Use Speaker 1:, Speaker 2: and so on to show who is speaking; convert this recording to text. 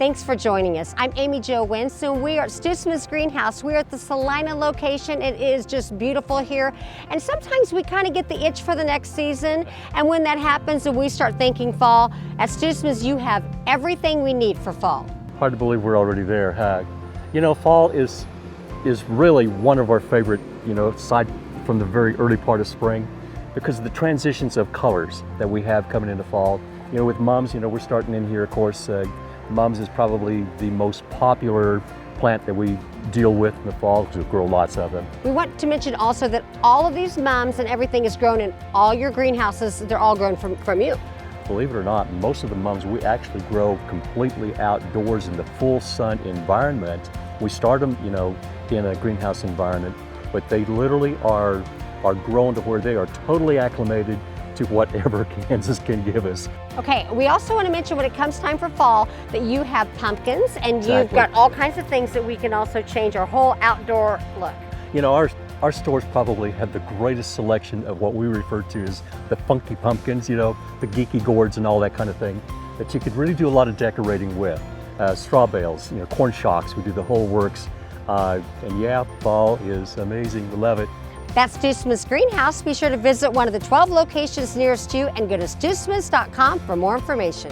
Speaker 1: Thanks for joining us. I'm Amy Jo Winston. We are at Stutzmans Greenhouse. We're at the Salina location. It is just beautiful here. And sometimes we kind of get the itch for the next season. And when that happens and we start thinking fall, at Stutzmans you have everything we need for fall.
Speaker 2: Hard to believe we're already there, huh? You know, fall is really one of our favorite, aside from the very early part of spring, because of the transitions of colors that we have coming into fall. With mums, we're starting in here, of course. Mums is probably the most popular plant that we deal with in the fall because we grow lots of them.
Speaker 1: We want to mention also that all of these mums and everything is grown in all your greenhouses. They're all grown from you.
Speaker 2: Believe it or not, most of the mums we actually grow completely outdoors in the full sun environment. We start them, in a greenhouse environment, but they literally are grown to where they are totally acclimated to whatever Kansas can give us.
Speaker 1: Okay, we also want to mention when it comes time for fall that you have pumpkins and
Speaker 2: Exactly.
Speaker 1: You've got all kinds of things that we can also change our whole outdoor look.
Speaker 2: Our stores probably have the greatest selection of what we refer to as the funky pumpkins, the geeky gourds and all that kind of thing that you could really do a lot of decorating with. Straw bales, corn shocks, we do the whole works. And yeah, fall is amazing, we love it.
Speaker 1: That's Stutzmans Greenhouse. Be sure to visit one of the 12 locations nearest you and go to stutzmans.com for more information.